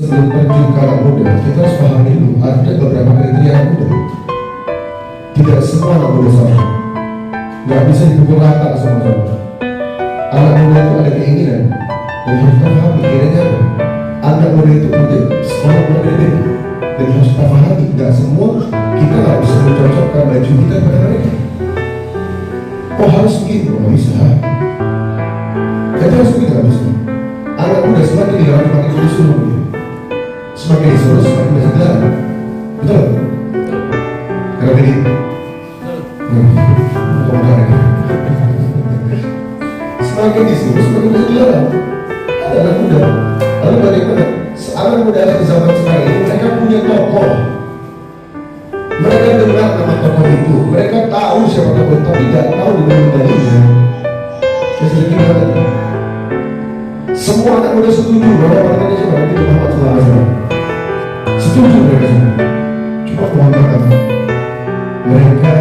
Sebelum terjun ke anak muda, kita harus pahami dulu ada beberapa kriteria anak muda. Tidak semua anak muda sama, nggak bisa dipukul rata sama-sama. Anak muda itu ada keinginan dan harus kita pahami keinginannya apa. Anak muda itu punya sekolah berbeda dan harus kita pahami nggak semua kita nggak bisa mencocokkan baju kita pada mereka. Oh harus begini, oh nggak bisa. Kita harus begini, nggak bisa. Anak muda semakin dilarang semakin disuruh dia. Semakin disuruh semakin bisa dilarang. Betul? Karena begini. Semakin disuruh semakin bisa dilarang. Ada anak muda. Lalu bagaimana? Anak muda di zaman sekarang ini mereka punya tokoh. Mereka dengar nama tokoh itu. Mereka tahu siapa tokoh itu, tapi tidak tahu di mana dalilnya. Saya sudah bilang tadi. Semua anak muda setuju bahwa partainya siapa? Nabi Muhammad SAW. Setuju mereka semua. Cuma mohon maaf, mereka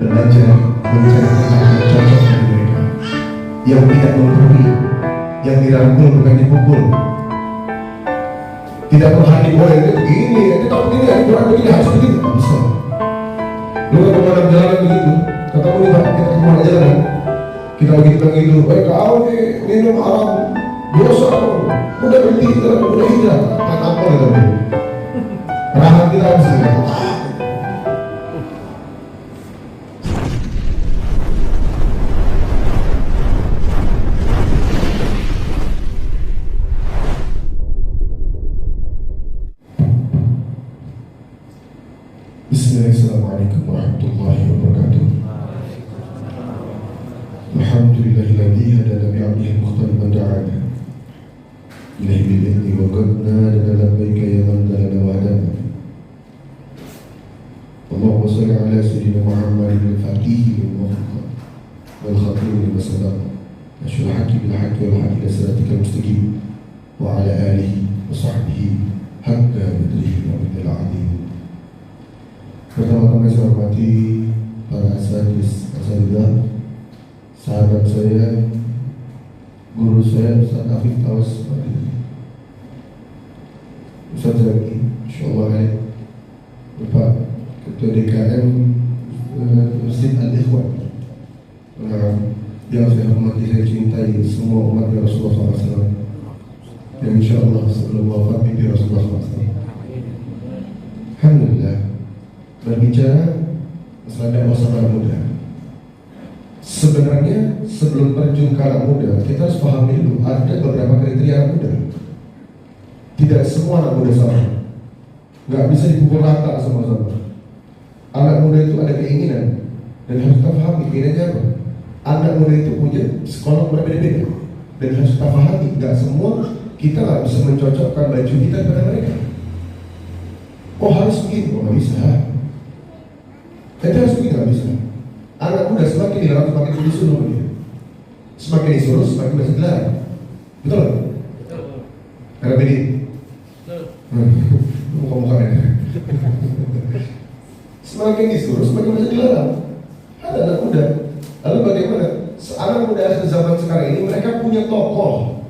belajar mencari tempat yang cocok bagi mereka, yang tidak menggurui, yang dirangkul bukan dipukul. Tidak berhati boleh itu begini, itu tak begini, itu kurang begini, harus begini. Tidak bisa. Lu kan kemana jalan begitu, ketemu nih Pak, kita kemana jalan? Kita lagi bilang itu, kau nih minum haram, dosa apa? Udah berhenti, udah hijrah, tak apa gitu. Rahat kita harus begini. Bismillahirrahmanirrahim. Warahmatullahi wabarakatuh. Alhamdulillahilladzi hadana bi'abdihi al-mukhtar man da'ana ilaihi bi'idhnihi wa qadna lana labbaika ya man dalana wa hadana. Allahumma shalli ala sayyidina Muhammadin al-fatih wal-muwaffaq wal khatim lima sabaq nasyul haqqi bil haqqi wal hadi ila siratikal mustaqim wa ala alihi wa sahbihi haqqa qadrihi wa miqdaril 'azim. Pertama-tama saya hormati para asatidzah, sahabat saya, guru saya, Ustaz Afif Tawas, Ustaz Zaki, insyaallah Bapak Ketua DKM Masjid Al-Ikhwan, yang saya hormati, saya cintai semua umat Rasulullah SAW, yang insyaallah sebelum wafat mimpi Rasulullah SAW. Alhamdulillah. Berbicara masalah dakwah anak muda, sebenarnya sebelum terjun ke anak muda, kita harus pahami dulu ada beberapa kriteria anak muda. Tidak semua anak muda sama, nggak bisa dipukul rata sama-sama. Anak muda itu ada keinginan dan harus kita pahami keinginannya apa. Anak muda itu punya sekolah berbeda dan harus kita pahami nggak semua kita nggak bisa mencocokkan baju kita pada mereka. Oh harus begini, oh nggak bisa. Kita harus begini, nggak bisa. Anak muda semakin dilarang semakin disuruh dia. Semakin disuruh semakin bisa dilarang. Betul? Betul. Karena beda. Muka-mukanya. Semakin disuruh semakin bisa dilarang. Ada anak muda. Lalu bagaimana? Anak muda di zaman sekarang ini mereka punya tokoh.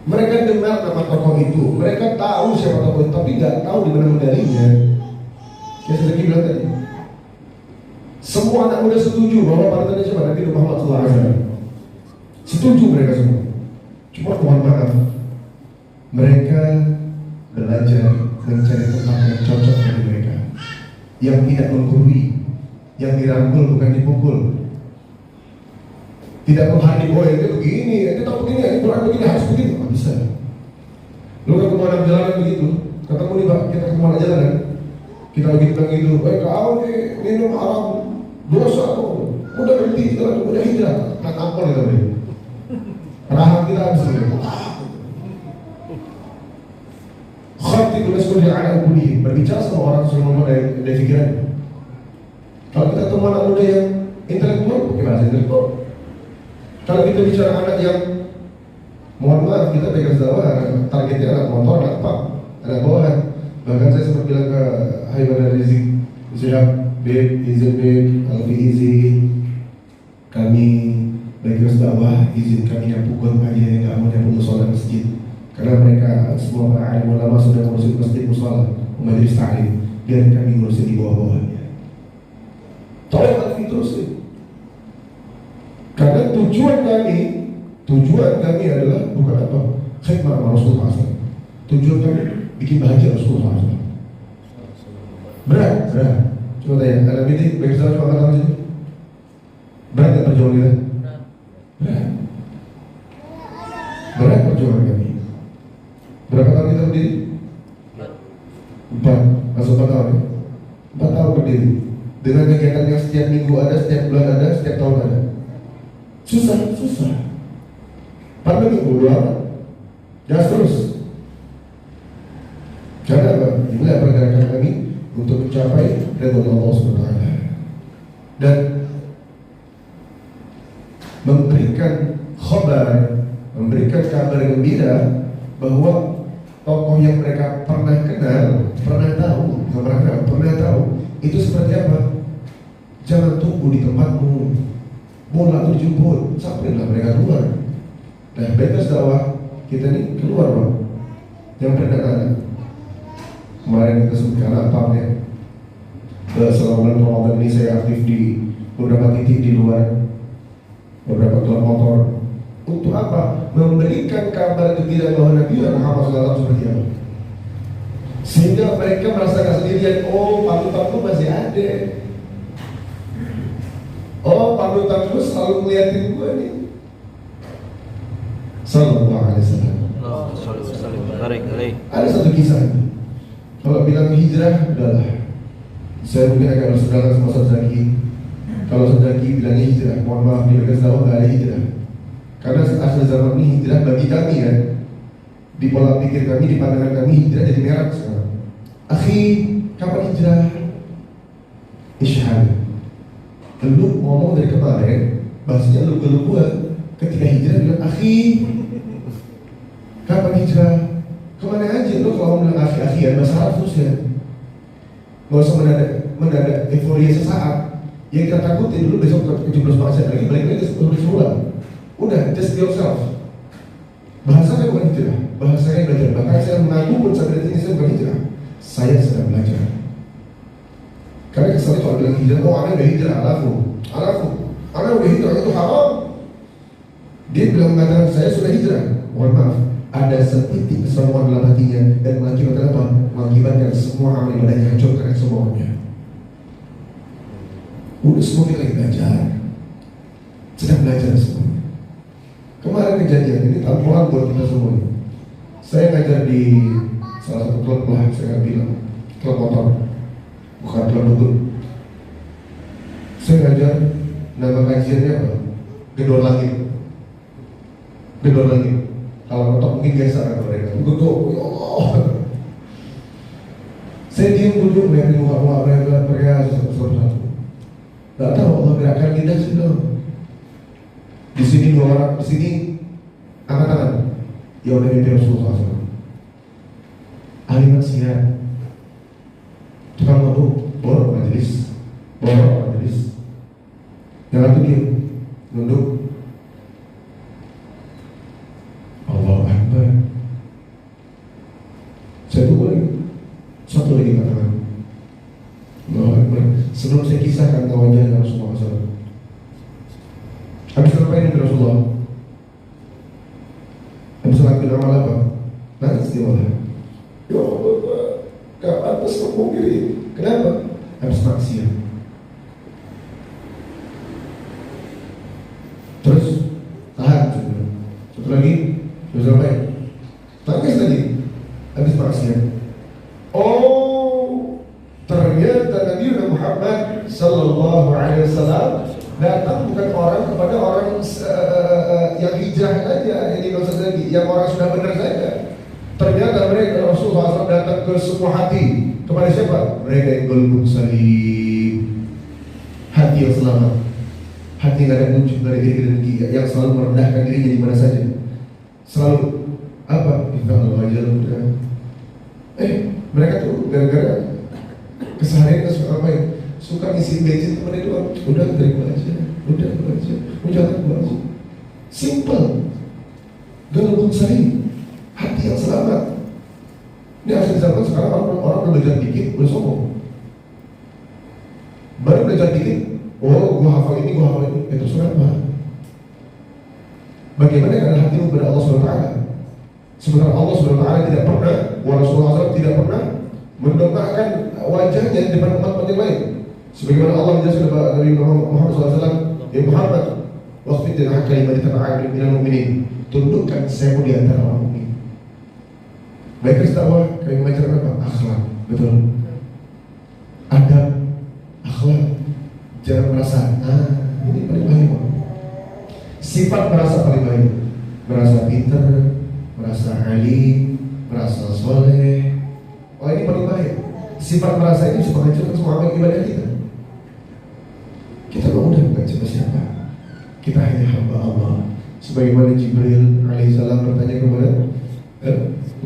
Mereka dengar nama tokoh itu. Mereka tahu siapa tokoh itu, tapi nggak tahu di mana medalinya. Saya sudah bilang tadi. Semua anak muda setuju bahwa partainya siapa? Nabi Muhammad SAW. Setuju mereka semua. Cuma mohon maaf, mereka belajar mencari tempat yang cocok bagi mereka, yang tidak menggurui, yang dirangkul bukan dipukul. Tidak menghani boy itu begini, itu tak begini, itu kurang begini, harus begini. Nggak bisa. Lu kan kemana jalan begitu? Ketemu nih Pak, kita kemana jalan? Kita lagi bilang itu, kau nih minum haram, dosa apa? Udah berhenti, udah hijrah, tak apa gitu nih. Rahat kita habis ini. Khatibul mas'ul ala ubudih, berbicara sama orang semua dari pikiran. Kalau kita ketemu anak muda yang intelektual, pakai bahasa intelektual. Kalau kita bicara anak yang, mohon maaf, kita pegang dakwah, targetnya anak motor, anak pak, anak bawahan. Bahkan saya sempat bilang ke Haibana Rizik, Syihab, Beb, izin Beb, Alfi izin, kami bagi dakwah, izin kami yang pukul pagi yang nggak mau yang untuk sholat masjid. Karena mereka semua para alim ulama sudah ngurusin masjid mushola, majelis ta'lim, biar kami ngurusin di bawah-bawahnya. Tolong terusin. Karena tujuan kami adalah bukan apa? Khidmat Rasulullah SAW. Tujuan kami bikin bahagia Rasulullah SAW. Berat. Coba tanya, dalam ini bagaimana coba kata macam itu? Berat tak perjuangan kita? Berat perjuangan kami. Berapa tahun kita berdiri? 4. Masuk 4 tahun ya? 4 tahun berdiri. Dengan kegiatan yang setiap minggu ada, setiap bulan ada, setiap tahun ada. Susah. Pandemi keluar, gas terus. Karena apa? Inilah pergerakan kami untuk mencapai ridha Allah SWT dan memberikan kabar gembira bahwa tokoh yang mereka pernah kenal, pernah tahu itu seperti apa. Jangan tunggu di tempatmu, bola terjemput, sampailah mereka keluar. Nah, Baitas dakwah kita ini keluar Bang. Yang perdana kemarin kita sebutkan apa ya? Selama bulan Ramadan ini saya aktif di beberapa titik di luar, beberapa klub motor. Untuk apa? Memberikan kabar gembira bahwa Nabi Muhammad SAW seperti apa, sehingga mereka merasa gak sendirian. Oh, panutanku masih ada. Oh, panutanku selalu ngeliatin gue nih. Sallallahu alaihi wasallam. Ada satu kisah. Kalau bilang hijrah, udahlah. Saya mungkin agak berseberangan sama Ustaz Zaki. Kalau Ustaz Zaki bilangnya hijrah, mohon maaf, di Baitas dakwah gak ada hijrah. Karena akhir zaman ini hijrah bagi kami ya, di pola pikir kami, di pandangan kami, hijrah jadi merah sekarang. Akhi, kapan hijrah? Ishhad. Lu ngomong dari kemarin, bahasanya lu gelubuan. Ketika hijrah bilang akhi, kapan hijrah? Kemana aja lu kalau bilang akhi ya, bahasa Arab terus ya. Gak usah mendadak euforia sesaat. Yang kita takutin dulu besok ke 17% lagi, balik lagi ke 10 bulan. Udah, just be yourself. Bahasanya bukan hijrah, bahasanya belajar. Bahkan saya mengaku pun sampai detik ini saya bukan hijrah, saya sedang belajar. Karena kesannya kalau bilang hijrah, oh aneh udah hijrah, aneh udah hijrah, itu haram. Dia bilang mengatakan saya sudah hijrah. Mohon maaf, ada setitik kesombongan dalam hatinya dan mengakibatkan apa? Mengakibatkan semua amal ibadahnya hancur karena semuanya. Udah semua kita lagi belajar, sedang belajar semua. Kemarin kejadian ini tampuhan buat kita semua. Saya ngajar di salah satu klub lah, saya bilang klub motor, bukan klub dukun. Saya ngajar, nama kajiannya apa? Gedor langit. Kalau nonton mungkin biasa kan mereka. Gedor, ya Allah. Saya diam duduk melihat muka-muka mereka satu-satu. Gak tahu Allah gerakan lidah sudah. Di sini 2 orang, di sini angkat tangan. Ya udah mimpi Rasulullah SAW. Ahli maksiat, tukang mabuk, borok majelis. Yang satu diam, nunduk. Allahu Akbar. Saya tunggu lagi. Satu lagi katakan Allahu Akbar. Sebelum saya kisahkan wajah Rasulullah SAW. Habis ngapain Nabi Rasulullah? Habis ngelakuin amal apa? Nangis dia malah. Ya Allah, gak pantas ngomong gini. Kenapa? Habis maksiat. Terus tahan. Satu lagi, terus ngapain? Nangis tadi. Habis maksiat. Oh, ternyata Nabi Muhammad Sallallahu Alaihi Wasallam datang bukan orang kepada orang yang hijrah saja, yang dimaksud lagi, yang orang sudah benar saja. Ternyata mereka Rasulullah SAW datang ke semua hati. Kepada siapa? Mereka yang golput salim, hati yang selamat, hati yang ada kunjung dari diri yang selalu merendahkan dirinya di mana saja. Selalu apa? Inna Allah ajaludah. Mereka tuh gara-gara keseharian suka ngapain? Suka ngisi bensin temennya doang. Udah terima aja, udah aja. Simple. Golput salim, hati yang Ini akhir zaman sekarang orang belajar dikit udah sombong. Baru belajar dikit, oh gua hafal ini, itu surat apa? Bagaimana keadaan hatimu kepada Allah SWT? Sebenarnya Allah SWT tidak pernah, Rasulullah SAW tidak pernah mendongakkan wajahnya di depan umat yang lain. Sebagaimana Allah menjelaskan kepada Nabi Muhammad SAW, ya Muhammad, waktu itu hak kalimat ditambahkan minal mu'minin, tundukkan saya di antara orang mukmin. Baik dakwah, kalian mengajarkan apa? Akhlak, betul. Adab, akhlak, jangan merasa, ini paling baik. Sifat merasa paling baik, merasa pintar, merasa alim, merasa soleh. Oh ini paling baik. Sifat merasa ini bisa menghancurkan semua amal ibadah kita. Kita udah bukan siapa-siapa. Kita hanya hamba Allah. Sebagaimana Jibril alaihissalam bertanya kepada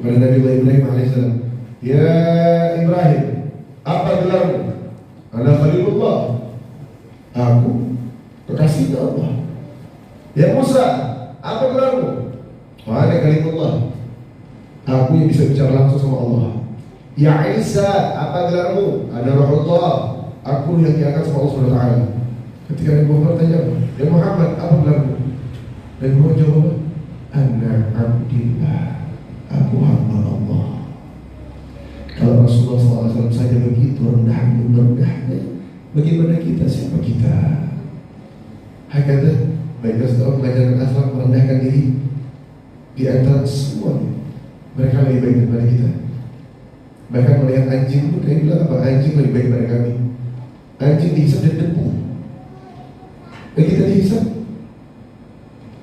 Nabi Ibrahim alaihissalam, ya Ibrahim, apa gelarmu? Ana Khalilullah, aku kekasih Allah. Ya Musa, apa gelarmu? Ana Kalimullah, aku yang bisa bicara langsung sama Allah. Ya Isa, apa gelarmu? Ana Ruhullah, aku yang diangkat sama Allah SWT. Ketika Nabi Muhammad tanya, ya Muhammad, apa gelarmu? Dan Muhammad jawab, Ana Abdillah, aku hamba Allah. Kalau Rasulullah SAW saja begitu rendahnya, bagaimana kita? Siapa kita? Hakata baik Rasulullah mengajarkan akhlak merendahkan diri di antara semuanya. Mereka lebih baik daripada kita. Bahkan melihat anjing pun dia bilang apa? Anjing lebih baik daripada kami. Anjing dihisap dan debu, dan kita dihisap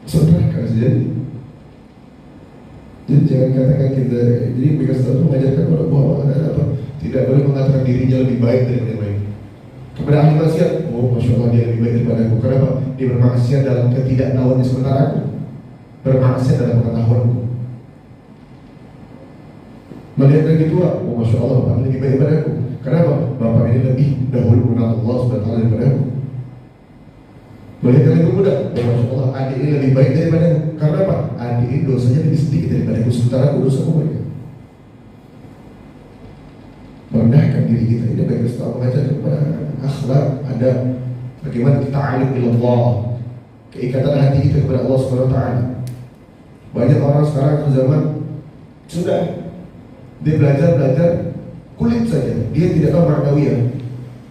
saudara sejati. Jadi jangan katakan kita. Jadi mereka selalu mengajarkan orang bahwa apa? Tidak boleh mengatakan dirinya lebih baik daripada yang lain. Kepada ahli maksiat, oh masya Allah dia lebih baik daripada aku. Kenapa? Dia bermaksiat dalam ketidaktahuannya, sementara aku bermaksiat dalam pengetahuanku. Melihat lagi tua, oh masya Allah bapak lebih baik daripada aku. Kenapa? Bapak ini lebih dahulu mengenal Allah SWT daripada aku. Melihat yang lebih muda, oh masya Allah adik ini lebih baik daripada aku. Karena apa? Adik ini dosanya lebih sedikit daripada aku, sementara aku dosa banyak. Merendahkan diri kita. Ini bagi kita mengajar kepada akhlak, adab, bagaimana kita alim ila Allah, keikatan hati kita kepada Allah SWT. Banyak orang sekarang zaman sudah dia belajar kulit saja, dia tidak tahu maknawiyah.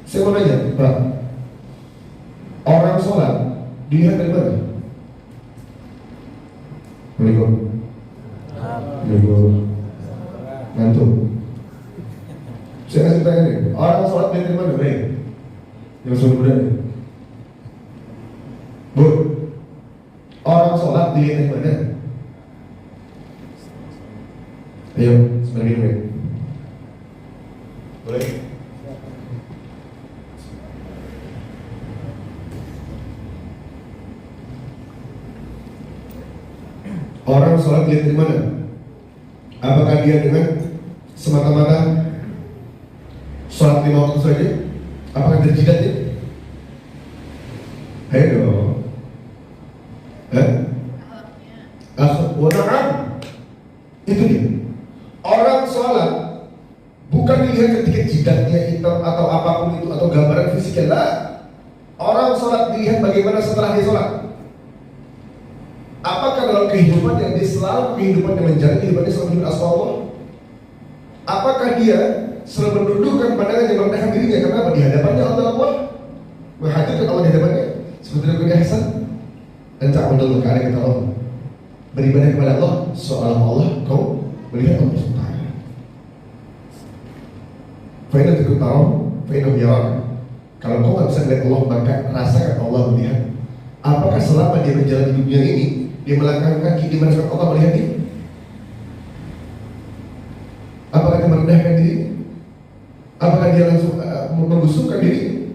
Saya mau nanya, Pak, orang sholat dilihat dari mana? Waalaikumsalam. Ngantuk. Saya kasih tanya nih, orang sholat dari mana? Baik, yang sudah muda nih. Bu, orang sholat dilihat dari mana? Ayo, sebentar minum ya. Boleh? Orang sholat dilihat dari mana? Apakah dia dengan semata-mata sholat 5 waktu saja? Apakah ada jidatnya? Ayo dong. Na'am. Itu dia. Orang sholat bukan dilihat ketika jidatnya hitam atau apapun itu, atau gambaran fisiknya lah. Orang sholat dilihat bagaimana setelah dia sholat. Apakah dalam kehidupan yang dia selalu kehidupan yang menjalani kehidupannya selalu menyebut asma Allah? Apakah dia selalu mendudukkan pandangan yang merendahkan dirinya? Karena apa? Di hadapannya Allah menghadirkan Allah di hadapannya. Seperti Nabi Hasan, anta amdal kali kata Allah, beribadah kepada Allah seolah Allah kau melihat Allah SWT. Fa'inah tukut tahu, fa'inah biar. Kalau kau nggak bisa melihat Allah, maka rasakan Allah melihat. Apakah selama dia berjalan di dunia ini, dia melangkahkan kaki di mana Allah melihat dia? Apakah dia merendahkan diri? Apakah dia langsung membusukkan diri?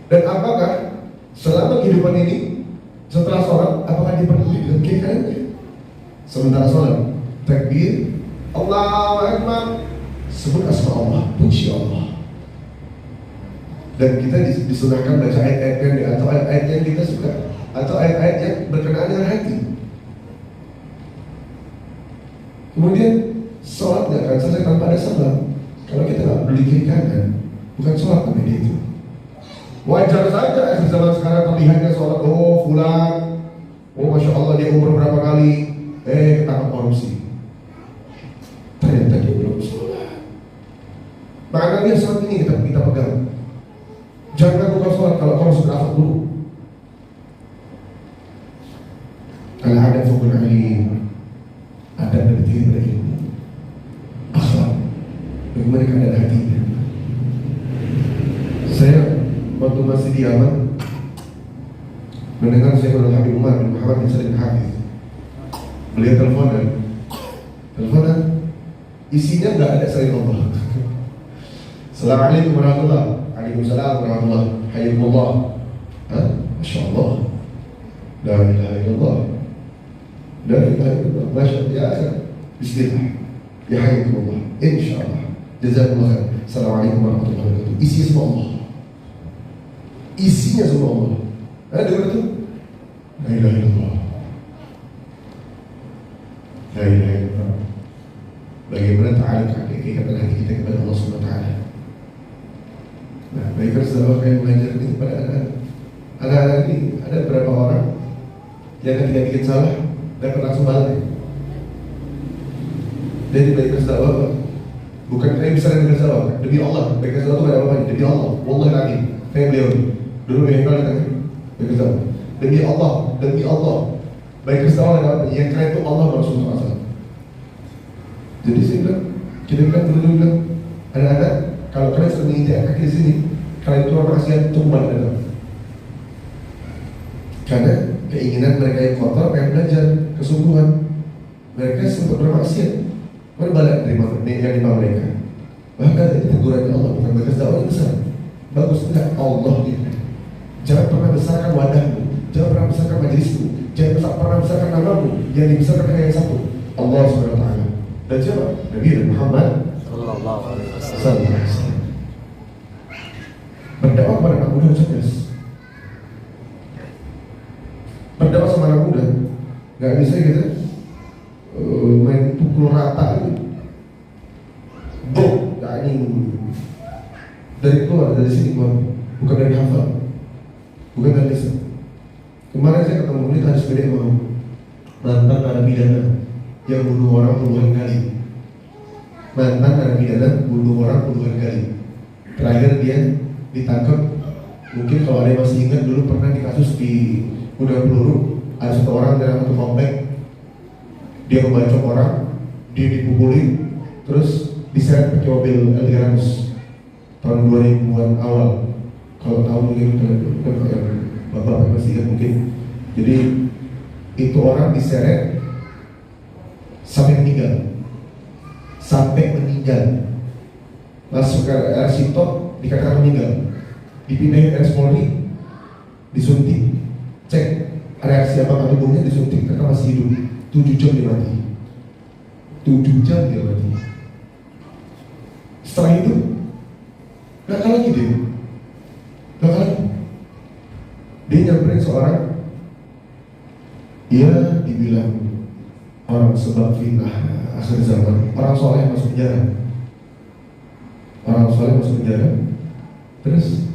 Dan apakah selama kehidupan ini, setelah sholat, apakah dia peduli dengan kiri kanannya? Sementara sholat, takbir, Allahu Akbar, sebut asma Allah, puji Allah. Dan kita disunahkan baca ayat-ayat yang atau ayat-ayat yang kita suka, atau ayat-ayat yang berkenaan dengan hati. Kemudian Sholat nggak akan selesai tanpa ada salam. Kalau kita nggak beli kiri kanan, bukan sholat namanya itu. Wajar saja di zaman sekarang terlihatnya sholat, oh fulan, oh masya Allah dia umur berapa kali, ketangkap korupsi. Ternyata dia belum sholat. Makanya dia saat ini kita pegang. Jangan bukan sholat kalau kau sudah hafal dulu. Kalau ada fukul alim, ada berarti berilmu, akhlak, bagaimana keadaan hatinya. Saya waktu masih di Yaman mendengar Syekhul Habib Umar bin Muhammad bin Salim Hafiz. Beliau teleponan, isinya nggak ada selain Allah. Assalamualaikum warahmatullahi wabarakatuh. Waalaikumsalam warahmatullahi wabarakatuh. Hayyakumullah. Masya Allah. La ilaha illallah. La ilaha illallah. Masya Allah. Ya bismillah. Ya hayyakumullah. Insyaallah. Jazakumullah khair. Assalamualaikum warahmatullahi wabarakatuh. Isinya semua Allah. Isinya semua Allah. Dengar itu? La ilaha illallah. La ilaha illallah. Bagaimana ta'aluk hakikatan hati kita kepada Allah Subhanahu wa ta'ala. Nah, baiklah sahabat yang belajar ini kepada anak-anak ini, ada beberapa orang yang ketika bikin salah dapat langsung balik. Jadi baiklah sahabat, bukan saya bisa dengan sahabat, demi Allah. Baiklah sahabat itu ada apa-apa, demi Allah. Wallahi lagi, saya beliau dulu yang kali kan, baiklah sahabat, demi Allah. Baiklah sahabat ada apa? Yang keren itu Allah Rasulullah SAW. Jadi saya bilang, kita bilang dulu anak-anak, kalau kalian sudah menginjak kaki di sini, kalian keluar maksiat, tunggu balik datang. Karena keinginan mereka yang kotor, pengen belajar kesungguhan. Mereka sempat bermaksiat, berbalik dari yang lima mereka. Bahkan dari teguran Allah, bukan bagas dakwah yang besar. Bagus enggak? Allah gitu. Jangan pernah besarkan wadahmu, jangan pernah besarkan majelismu, jangan pernah besarkan namamu. Yang dibesarkan hanya yang satu, Allah Subhanahu wa ta'ala. Dan siapa? Nabi Muhammad sallallahu alaihi wasallam. Berdakwah kepada anak muda cerdas. Berdakwah sama anak muda nggak bisa kita main pukul rata gitu. Dari keluar dari sini keluar, bukan dari hafal, bukan dari lisan. Kemarin saya ketemu ini tadi sepeda mau mantan narapidana yang bunuh orang puluhan kali. Mantan narapidana bunuh orang puluhan kali. Terakhir dia ditangkap. Mungkin kalau ada yang masih ingat dulu pernah di kasus di Gudang Peluru, ada satu orang dalam satu komplek, dia membacok orang, dia dipukuli, terus diseret pakai mobil L300 tahun 2000-an awal. Kalau tahu mungkin bapak masih ingat mungkin. Jadi itu orang diseret sampai meninggal. Masuk ke RS dikatakan meninggal, dipindahin ke RS Polri, disuntik, cek reaksi apakah tubuhnya, disuntik, karena masih hidup. 7 jam dia mati. 7 jam dia mati. Setelah itu gak kalah lagi dia. Gak kalah lagi. Dia nyamperin seorang, dia dibilang orang sebab fitnah akhir zaman, orang soleh masuk penjara. Orang soleh masuk penjara. Terus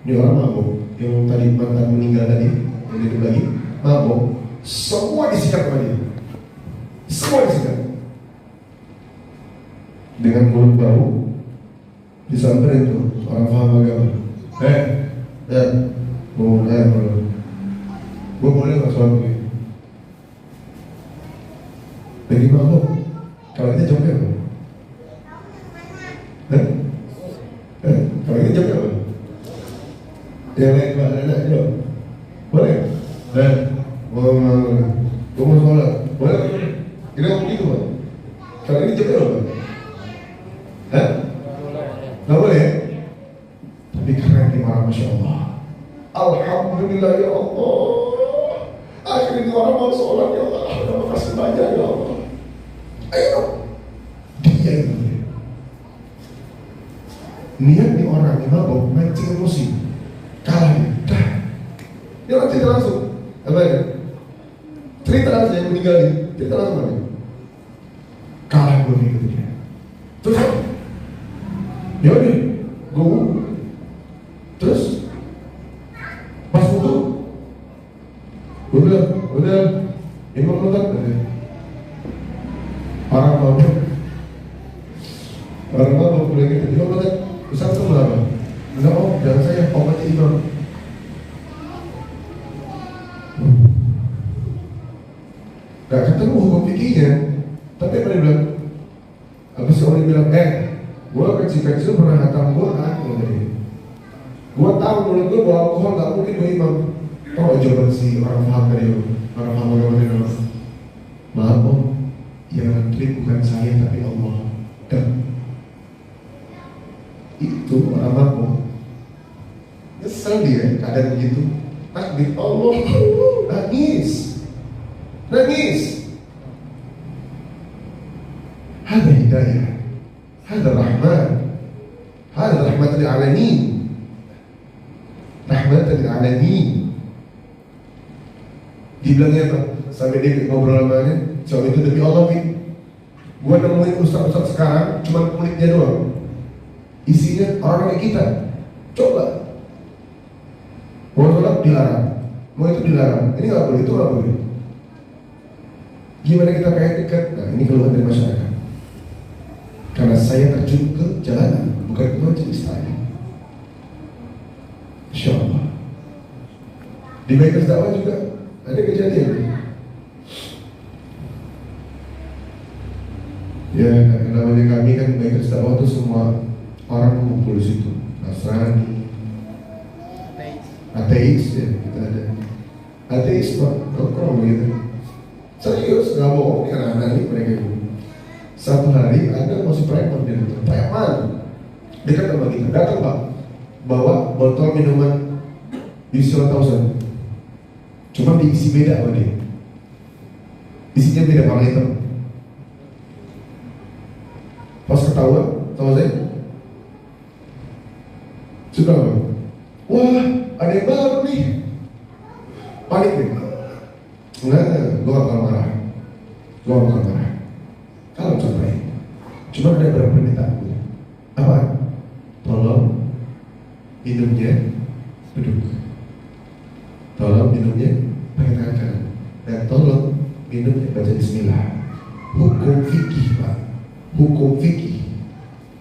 ini orang mabuk, yang tadi mantan meninggal tadi, yang hidup lagi, mabuk. Semua disikat sama dia. Semua disikat. Dengan mulut bau, disamperin tuh orang paham agama. Gue boleh nggak sholat begini? Lagi mabuk. Kalau ini jawabnya apa? Kalau ini jawabnya apa? Yang lain enak jawab. Boleh? Gue mau sholat. Boleh? Ini ngomong gitu Pak. Kalau ini jawabnya apa? Nggak boleh? Tapi keren nih marah, Masya Allah. Alhamdulillah ya Allah. Akhirnya orang mau sholat ya Allah. Terima kasih banyak ya Allah. Ayo, dia itu. Niat di orang yang mabuk mancing emosi, kalah dia. Dia orang cerita langsung. Apa ya? Cerita langsung yang meninggal ini. Cerita langsung mana? Kalah gue nih. gitu dia. Terus ya udah, gue terus pas wudu gue bilang udah 5 menit orang mabuk boleh gitu 5 menit Ustaz itu berapa? Enggak jangan saya obat imam. Gak ketemu hukum fikihnya, tapi apa dia bilang? Habis orang bilang, gue kecil-kecil pernah hatam Quran. Gue tahu menurut gue bahwa alkohol gak mungkin gue imam. Tahu jawaban si orang paham tadi, orang paham bagaimana? Maaf om, yang ngantri bukan saya tapi Allah. Dan itu orang mabuk. Nyesel dia keadaan begitu. Takdir Allah, nangis. Hada hidayah, hada rahman, hada rahmatan lil alamin, rahmatan lil alamin. Dibilangnya apa? Sampai dia ngobrol sama dia, soal itu demi Allah nih. Gua nemuin ustaz-ustaz sekarang cuma kulitnya doang, isinya orang kayak kita. Coba mau sholat dilarang, mau itu dilarang, ini nggak boleh, itu nggak boleh. Gimana kita pengen dekat? Nah ini keluhan dari masyarakat. Karena saya terjun ke jalanan, bukan ke majelis taklim. Insya Allah. Di Bikers Dakwah juga ada kejadian. Ya, namanya kami kan Bikers Dakwah itu semua orang mengumpul di situ. Nasrani, ateis ya, kita ada ateis pak, nongkrong gitu. Serius, gak bohong, ini anak-anak ini mereka itu. Satu hari ada masih preman di dekat, preman dekat sama kita, datang pak, bawa botol minuman diisi 1000, cuma diisi beda sama dia, isinya beda warna hitam. Pas ketahuan, tahu saya, sudah apa? Wah, ada yang baru nih, panik nih. Enggak, gue gak bakal marah. Kalau sampai cuma ada beberapa permintaan gue. Apa? Tolong minumnya duduk. Tolong minumnya pakai tangan kanan. Dan tolong minumnya baca bismillah. Hukum fikih pak. Hukum fikih.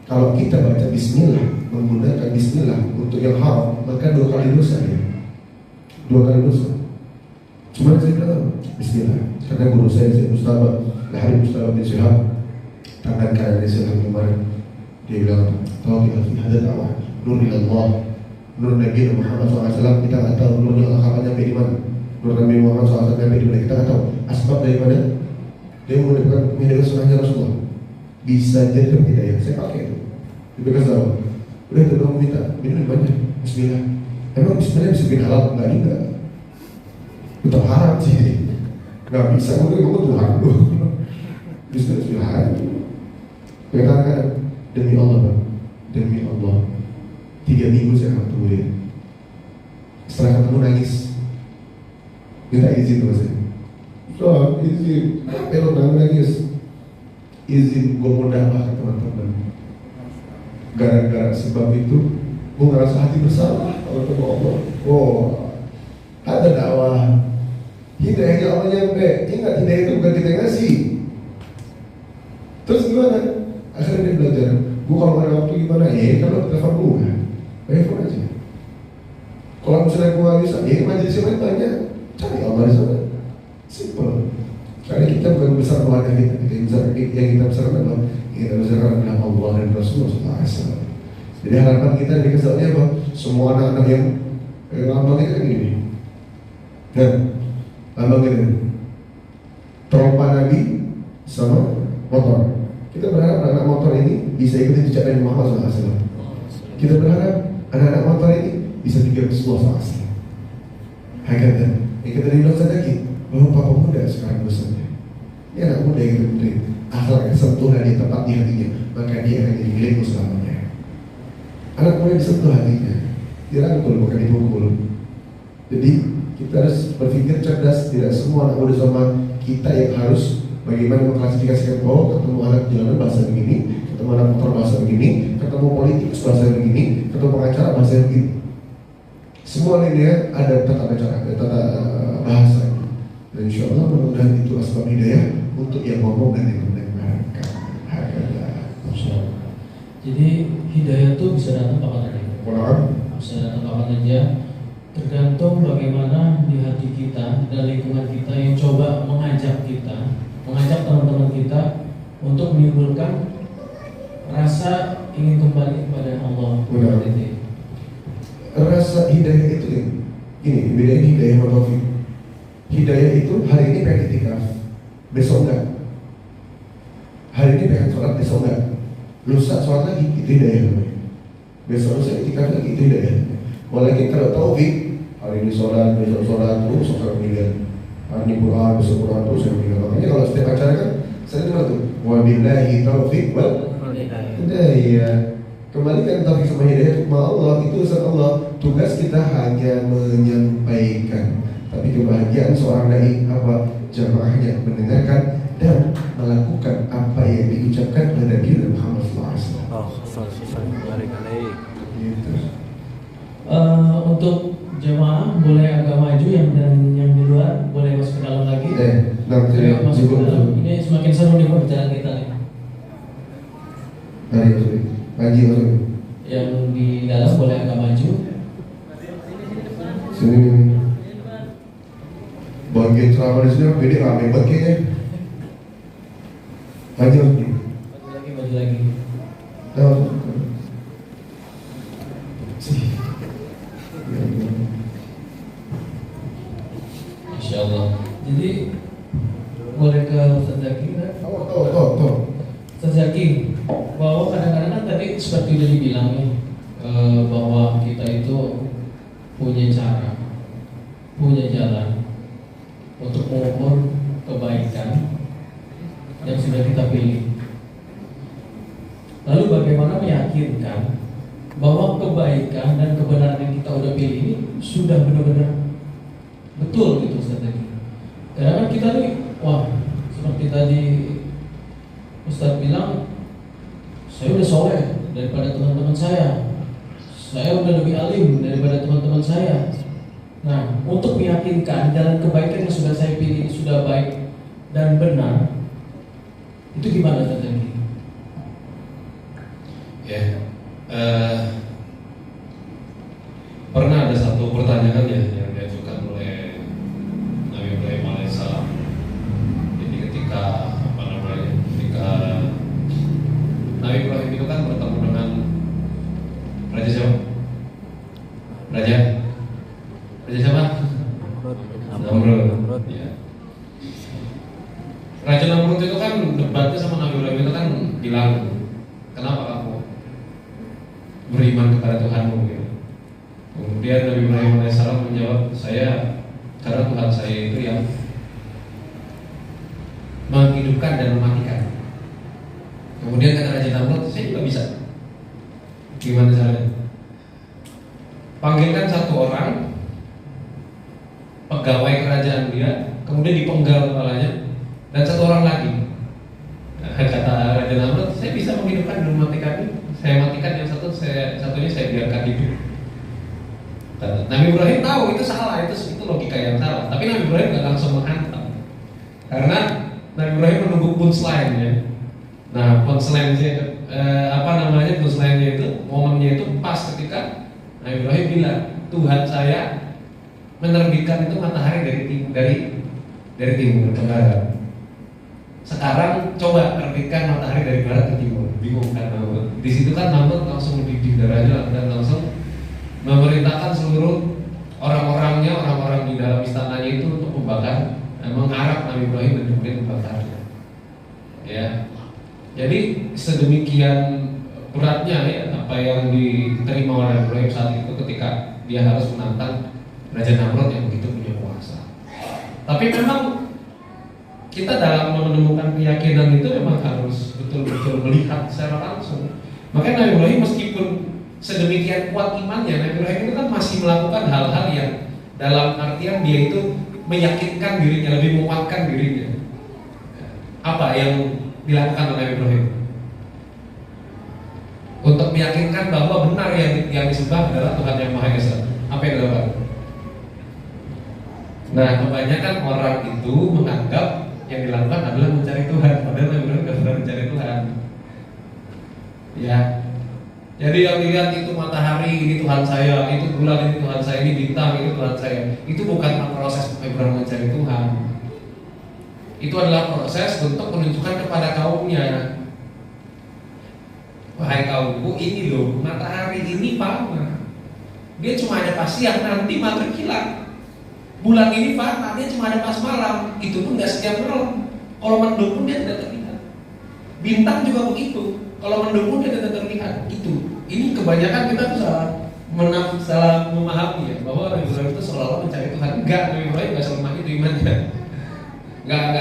Kalau kita baca bismillah, menggunakan bismillah untuk yang haram, maka 2 kali dosa ya. 2 kali dosa. Cuma saya bilang bismillah, karena guru saya Mustafa Lahari Mustafa bin Syihab, tangan kanan dia Syihab kemarin, dia bilang tawfiq fi hadha da'wah nur ilallah, nur Nabi Muhammad SAW. Kita nggak tahu nur Allah kapan nyampe di mana, nur Nabi Muhammad SAW nyampe di mana, kita nggak tahu asbab dari mana dia menggunakan media sunnahnya Rasulullah. Bisa jadi hidayah, saya pakai itu di bekas dakwah. Udah itu dong, minta minum banyak bismillah. Emang bismillah bisa bikin halal? Enggak juga, itu haram sih, nggak bisa. Mungkin kamu Tuhan lu bismillah. Katakan demi Allah bang, demi Allah 3 minggu saya akan tunggu dia. Setelah ketemu nangis, minta izin sama saya. So izin, apa lo nangis? Izin gue mau dakwah ke teman-teman. Gara-gara sebab itu gue ngerasa hati bersalah kalau ketemu Allah. Ada dakwah, hidayahnya Allah nyampe. Ingat, hidayah itu bukan kita yang ngasih. Terus gimana? Akhirnya dia belajar. Gue kalau ada waktu gimana? Kalau telepon gue, telepon aja. Kalau misalnya gue gak bisa, majelis yang banyak, cari Allah di sana. Simple. Karena kita bukan besar Tuhan yang kita besarkan adalah kita besarkan adalah Allah dan Rasulullah SAW. Jadi harapan kita di keselnya apa? Semua anak-anak yang lambangnya kan gini. Dan lambang ini trompa Nabi sama motor. Kita berharap anak motor ini bisa ikuti jejak Nabi Muhammad SAW. Kita berharap anak-anak motor ini bisa pikir Rasulullah SAW. Hakatan. Yang kita bilang tadi bahwa papa muda sekarang bosannya. Ini anak muda yang kita beri akhlak sentuhan di tempat di hatinya, maka dia akan jadi milikmu selamanya. Anak muda disentuh hatinya, dirangkul bukan dipukul. Jadi kita harus berpikir cerdas. Tidak semua anak muda sama kita yang harus Bagaimana mengklasifikasikan, oh ketemu anak jalanan bahasa begini, ketemu anak motor bahasa begini, ketemu politikus bahasa begini, ketemu pengacara bahasa begini. Semua ini ada tata cara, ada tata bahasa. Dan insya Allah mudah-mudahan itu asbab hidayah untuk yang ngomong dan yang mendengarkan. Jadi hidayah itu bisa datang kapan saja. Bisa datang kapan saja. Tergantung bagaimana di hati kita dan lingkungan kita yang coba mengajak teman-teman kita untuk menimbulkan rasa ingin kembali kepada Allah. Rasa hidayah itu ini bedanya hidayah sama taufik. Hidayah itu hari ini pengen itikaf, besok enggak. Hari ini pengen sholat, besok enggak. Lusa sholat lagi, itu hidayah namanya. Besok lusa itikaf lagi, itu hidayah. Walaupun kalau taufik, hari ini sholat, besok sholat, terus sampai meninggal. Hari ini Quran, besok Quran, terus sampai meninggal. Makanya kalau setiap acara kan, saya dengar tuh, wabillahi taufik wal hidayah. Kembalikan taufik sama hidayah kepada Allah, itu urusan Allah. Tugas kita hanya menyampaikan. Tapi kebahagiaan seorang dai apa? Jamaahnya mendengarkan dan melakukan apa yang diucapkan oleh Nabi Muhammad SAW. Untuk jamaah boleh agak maju, yang di luar boleh masuk ke dalam lagi. Nanti masuk ke dalam. Ini semakin seru nih pembicaraan kita nih. Ngaji masuk. Yang di dalam boleh agak maju. Sini. Bagian ceramah di sini beda rame banget kayaknya. Maju lagi. Masya Allah. Jadi boleh ke Ustaz Zaki kan? Ustaz Zaki, bahwa kadang-kadang kan tadi seperti udah dibilang nih, bahwa kita itu punya cara, punya jalan untuk mengukur kebaikan yang sudah kita pilih. Lalu bagaimana meyakinkan bahwa kebaikan dan kebenaran yang kita udah pilih ini sudah benar-benar betul gitu Ustaz tadi. Karena kan kita nih, wah seperti tadi Ustaz bilang, saya udah soleh daripada teman-teman saya udah lebih alim daripada teman-teman saya. Nah, untuk meyakinkan jalan kebaikan yang sudah saya pilih ini sudah baik dan benar, itu gimana Ustaz tadi? Ya, pernah ada satu pertanyaan ya yang diajukan oleh Nabi Ibrahim alaihissalam. Jadi ketika Nabi Ibrahim itu kan bertemu dengan Raja siapa? Raja siapa? Namrud. Ya. Raja Namrud itu kan debatnya sama Nabi Ibrahim itu kan bilang, kenapa kamu beriman kepada Tuhanmu? Gitu. Kemudian Nabi Ibrahim alaihissalam menjawab, karena Tuhan saya itu yang menghidupkan dan mematikan. Kemudian kata Raja Namrud, saya juga bisa. Gimana caranya? Panggilkan satu orang pegawai kerajaan dia, kemudian dipenggal kepalanya, dan satu orang lagi. Kata Raja Namrud, saya bisa menghidupkan dan mematikan. Saya matikan yang satunya saya biarkan hidup. Nabi Ibrahim tahu itu salah, itu logika yang salah. Tapi Nabi Ibrahim gak langsung menghantam, karena Nabi Ibrahim menunggu punchline-nya. Nah, punchline-nya punchline-nya itu, momennya itu pas ketika Nabi Ibrahim bilang, Tuhan saya menerbitkan itu matahari dari timur ke barat. Sekarang coba terbitkan matahari dari barat ke timur. Bingung kan Namrud. Di situ kan Namrud langsung mendidih darahnya dan langsung memerintahkan seluruh orang di dalam istananya itu untuk membakar, mengarak Nabi Ibrahim dan kemudian membakarnya. Ya. Jadi sedemikian beratnya ya apa yang diterima oleh Nabi Ibrahim saat itu ketika dia harus menantang Raja Namrud yang begitu punya kuasa. Tapi memang kita dalam menemukan keyakinan itu memang harus betul-betul melihat secara langsung. Makanya Nabi Ibrahim meskipun sedemikian kuat imannya, Nabi Ibrahim itu kan masih melakukan hal-hal yang dalam artian dia itu meyakinkan dirinya, lebih menguatkan dirinya. Apa yang dilakukan oleh Nabi Ibrahim? Untuk meyakinkan bahwa benar yang disembah adalah Tuhan yang Maha Esa. Apa yang dilakukan? Nah, kebanyakan orang itu menganggap yang dilakukan adalah mencari Tuhan, padahal Nabi Ibrahim tidak pernah mencari Tuhan. Ya, jadi yang dilihat itu matahari, ini Tuhan saya, itu bulan, ini Tuhan saya, ini bintang, ini Tuhan saya. Itu bukan proses Ibrahim mencari Tuhan. Itu adalah proses untuk menunjukkan kepada kaumnya, wahai kaumku, ini loh, matahari ini fana. Dia cuma ada pas siang, nanti maghrib hilang. Bulan ini fana, dia cuma ada pas malam. Itu pun gak setiap malam. Kalau mendung pun dia tidak terlihat. Bintang juga begitu. Kalau mendung pun dia tidak terlihat. Itu. Ini kebanyakan kita tuh salah memahami ya, bahwa Nabi Ibrahim itu seolah-olah mencari Tuhan. Enggak, Nabi Ibrahim gak selemah itu imannya. Enggak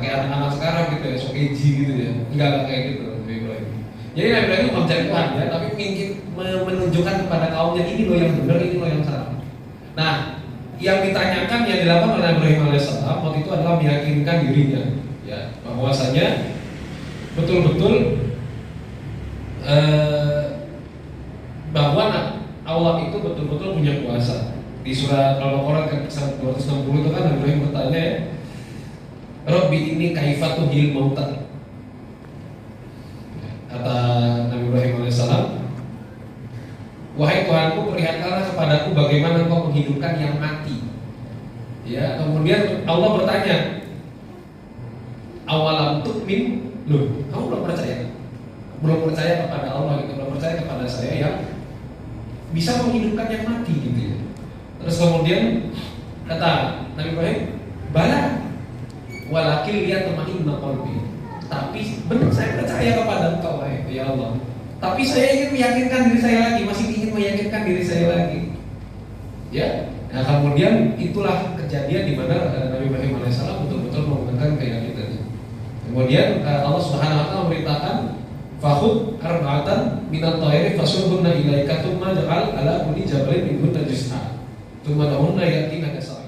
kayak anak-anak sekarang gitu ya, sok edgy gitu ya. Enggak kayak gitu Nabi Ibrahim. Jadi Nabi Ibrahim itu mencari Tuhan ya, tapi ingin menunjukkan kepada kaumnya ini loh yang benar, ini loh yang salah. Nah, yang ditanyakan yang dilakukan oleh Nabi Ibrahim alaihissalam waktu itu adalah meyakinkan dirinya, ya, bahwasanya betul-betul bahwa Allah itu betul-betul punya kuasa. Di surat Al-Baqarah 260 itu kan Nabi Ibrahim bertanya, Rabbi ini kaifatuhil mauta. Kata Nabi Ibrahim alaihissalam, wahai Tuhanku, perlihatkanlah kepadaku bagaimana Engkau menghidupkan yang mati. Ya, kemudian Allah bertanya, awalam tu'min, loh, kamu belum percaya? Belum percaya kepada Allah, gitu, belum percaya kepada saya yang bisa menghidupkan yang mati, gitu ya. Terus kemudian kata Nabi Ibrahim, bala, walakin lihat teman qalbi. Tapi benar saya percaya kepada Engkau, ya Allah. Tapi saya ingin meyakinkan diri saya lagi, masih ingin meyakinkan diri saya lagi. Ya, nah kemudian itulah kejadian di mana Nabi Ibrahim alaihissalam betul-betul menggunakan keyakinan. Kemudian Allah Subhanahu wa taala memerintahkan fakhud arba'atan minat thairi fasurhunna ilaika tsumma ja'al ala kulli jabalin minhunna juz'an. Tsumma da'unna yatina kasar.